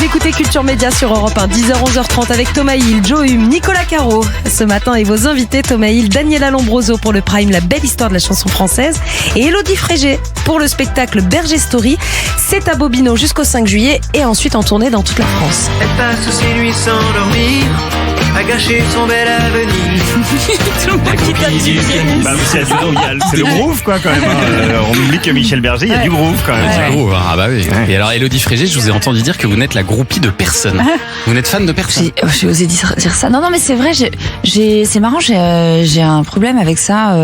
Vous écoutez Culture Média sur Europe 1, 10h, 11h30 avec Thomas Hill, Joe Hume, Nicolas Caro. Ce matin, et vos invités, Thomas Hill, Daniela Lombroso pour le Prime, la belle histoire de la chanson française, et Élodie Frégé pour le spectacle Berger Story. C'est à Bobino jusqu'au 5 juillet et ensuite en tournée dans toute la France. Elle passe ses nuits sans dormir, à gâcher son bel avenir. C'est le groove quoi quand même. On oublie que Michel Berger, il y a du groove quand même. C'est beau, hein. Ah bah oui. Ouais. Et alors Élodie Frégé, je vous ai entendu dire que vous n'êtes la groupie de personne. Vous n'êtes fan de personne. J'ai osé dire ça. Non, mais c'est vrai, c'est marrant, j'ai un problème avec ça.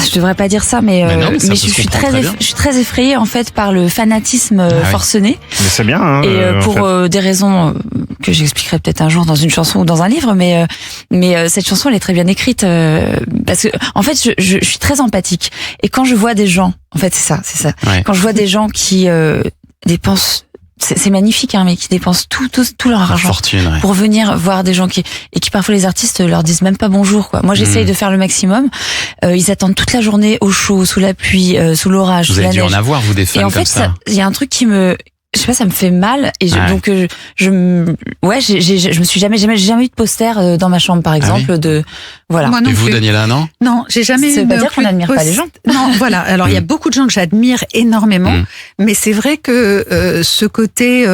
Je devrais pas dire ça, mais non, mais ça je se suis comprend très bien. je suis très effrayée en fait par le fanatisme forcené. Mais c'est bien. Hein, Et en pour fait. des raisons que j'expliquerai peut-être un jour dans une chanson ou dans un livre, mais cette chanson elle est très bien écrite parce que en fait je suis très empathique et quand je vois des gens, en fait c'est ça. Ouais. Quand je vois des gens qui dépensent, c'est magnifique, hein, mais qui dépensent tout leur argent Fortune, ouais. pour venir voir des gens qui parfois les artistes leur disent même pas bonjour quoi. Moi j'essaye de faire le maximum. Ils attendent toute la journée au chaud, sous la pluie, sous l'orage, Vous sous avez la dû neige. en avoir, vous, des fans Et en comme fait ça. il y a un truc qui je sais pas, ça me fait mal et Ouais. donc je me suis jamais eu de poster dans ma chambre par exemple de voilà. Moi non Et vous, plus. Daniela, non? Non, j'ai jamais eu. Ça veut pas dire qu'on n'admire pas les gens. Non, voilà. Alors il y a beaucoup de gens que j'admire énormément, mais c'est vrai que ce côté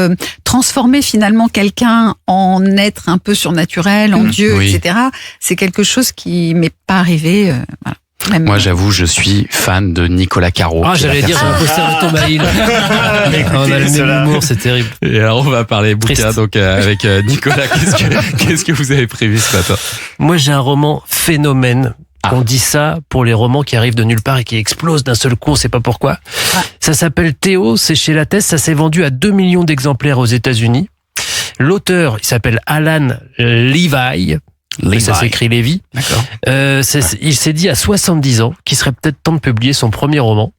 transformer finalement quelqu'un en être un peu surnaturel, en Dieu, Oui. etc. C'est quelque chose qui m'est pas arrivé. Voilà. Même, Moi, j'avoue, je suis fan de Nicolas Caro. Ah, qui est la j'allais dire, c'est un poster de Thomas Hill. On a le même cela. humour, c'est terrible. Et alors, on va parler bouquin Triste. donc avec Nicolas. Qu'est-ce que vous avez prévu ce matin? Moi, j'ai un roman phénomène. On dit ça pour les romans qui arrivent de nulle part et qui explosent d'un seul coup, on sait pas pourquoi. Ça s'appelle Théo, c'est chez Lattès, ça s'est vendu à 2 millions d'exemplaires aux États-Unis. L'auteur, il s'appelle Alan Levi. Ça s'écrit Lévy. D'accord. Il s'est dit à 70 ans qu'il serait peut-être temps de publier son premier roman.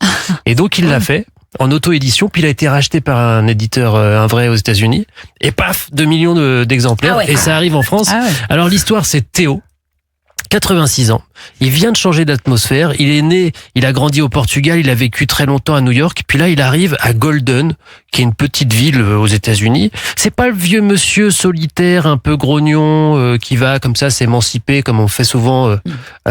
Et donc il l'a fait en auto-édition, puis il a été racheté par un éditeur, un vrai aux États-Unis. Et paf, 2 millions d'exemplaires. Ah ouais. Et ça arrive en France. Ah ouais. Alors l'histoire, c'est Théo. 86 ans. Il vient de changer d'atmosphère. Il est né, il a grandi au Portugal, il a vécu très longtemps à New York. Puis là, il arrive à Golden, qui est une petite ville aux États-Unis. C'est pas le vieux monsieur solitaire, un peu grognon, qui va comme ça s'émanciper, comme on fait souvent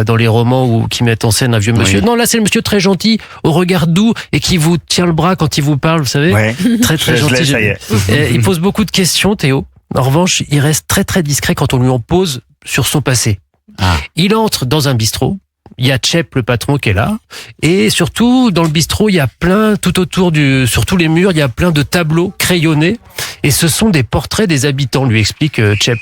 dans les romans où qui mettent en scène un vieux monsieur. Oui. Non, là, c'est le monsieur très gentil, au regard doux et qui vous tient le bras quand il vous parle, vous savez. Ouais. Très très Je gentil. l'ai, ça y est. Et il pose beaucoup de questions, Théo. En revanche, il reste très très discret quand on lui en pose sur son passé. Ah. Il entre dans un bistrot. Il y a Chep, le patron, qui est là. Et surtout, dans le bistrot, il y a plein, tout autour sur tous les murs, il y a plein de tableaux crayonnés. Et ce sont des portraits des habitants, lui explique Chep.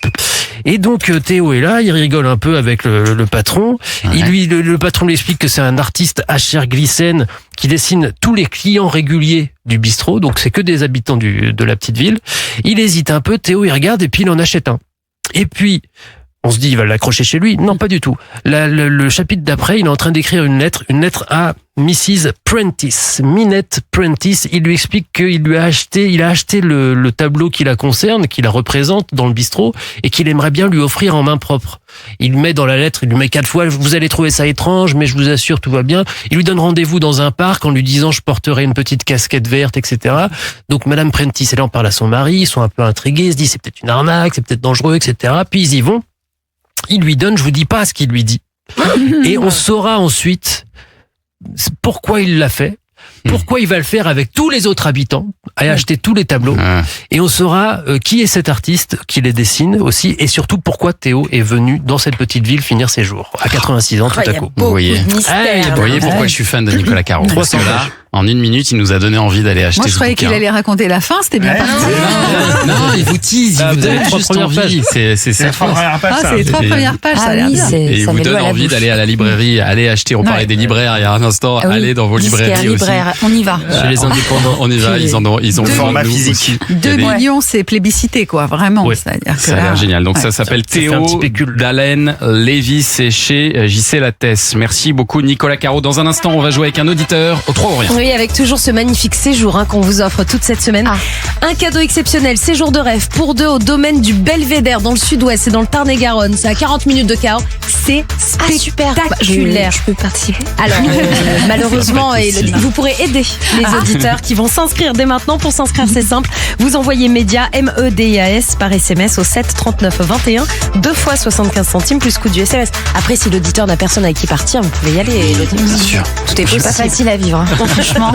Et donc, Théo est là, il rigole un peu avec le patron. Ouais. Le patron lui explique que c'est un artiste HR Glycène qui dessine tous les clients réguliers du bistrot. Donc, c'est que des habitants de la petite ville. Il hésite un peu, Théo, il regarde et puis il en achète un. Et puis, on se dit, il va l'accrocher chez lui. Non, pas du tout. Le chapitre d'après, il est en train d'écrire une lettre à Mrs. Prentice, Minette Prentice. Il lui explique il a acheté le tableau qui la concerne, qui la représente dans le bistrot, et qu'il aimerait bien lui offrir en main propre. Il met dans la lettre, il lui met 4 fois, vous allez trouver ça étrange, mais je vous assure, tout va bien. Il lui donne rendez-vous dans un parc en lui disant, je porterai une petite casquette verte, etc. Donc, Madame Prentice, elle en parle à son mari, ils sont un peu intrigués, ils se disent, c'est peut-être une arnaque, c'est peut-être dangereux, etc. Puis ils y vont. Il lui donne, je vous dis pas ce qu'il lui dit. Et on saura ensuite pourquoi il l'a fait, pourquoi il va le faire avec tous les autres habitants, et acheter tous les tableaux. Ah. Et on saura qui est cet artiste qui les dessine aussi, et surtout pourquoi Théo est venu dans cette petite ville finir ses jours, à 86 ans tout Il à y a coup. beaucoup voyez. de mystères. Vous voyez pourquoi je suis fan de Nicolas Caro. Parce 300 que là, en 1 minute, il nous a donné envie d'aller acheter Moi, je ce croyais bouquin. qu'il allait raconter la fin. C'était bien parti. Non, il vous tease, Ah, il vous vous avez donne les 3 juste premières envie. C'est C'est sa la force. première page, Ah, ça. c'est les 3 Et- premières pages. Ça a Ah l'air oui, bien. Et il ça vous met l'eau donne à la envie bouche. d'aller à la librairie, aller acheter. On parlait des libraires il y a un instant. Ah oui, Allez dans vos disquaire, librairies aussi. libraire, on y va. Chez les indépendants. On y va, ils ont Format nous physique. aussi. Il y a 2 des- millions, c'est plébiscité, quoi. Vraiment. Oui. C'est-à-dire que Ça a là- l'air génial. Donc Ouais. ça s'appelle Ça fait un Théo petit pécule. d'Alain Lévy, c'est chez JC Lattès. Merci beaucoup Nicolas Caro. Dans un instant, on va jouer avec un auditeur au 3 ou rien. Oui. oui, avec toujours ce magnifique séjour qu'on vous offre toute cette semaine. Un cadeau exceptionnel, séjour de rêve pour 2 au domaine du Belvédère dans le sud-ouest, c'est dans le Tarn-et-Garonne. C'est à 40 minutes de Cahors. C'est spectaculaire. Je peux participer. Alors, malheureusement, Elodie, vous pourrez aider les auditeurs qui vont s'inscrire dès maintenant. Pour s'inscrire, c'est simple. Vous envoyez MEDIAS, MEDIAS, par SMS au 7 39 21, 2 fois 75 centimes plus coût du SMS. Après, si l'auditeur n'a personne avec qui partir, vous pouvez y aller, Elodie. Bien sûr. Tout est C'est pas possible. facile à vivre, franchement.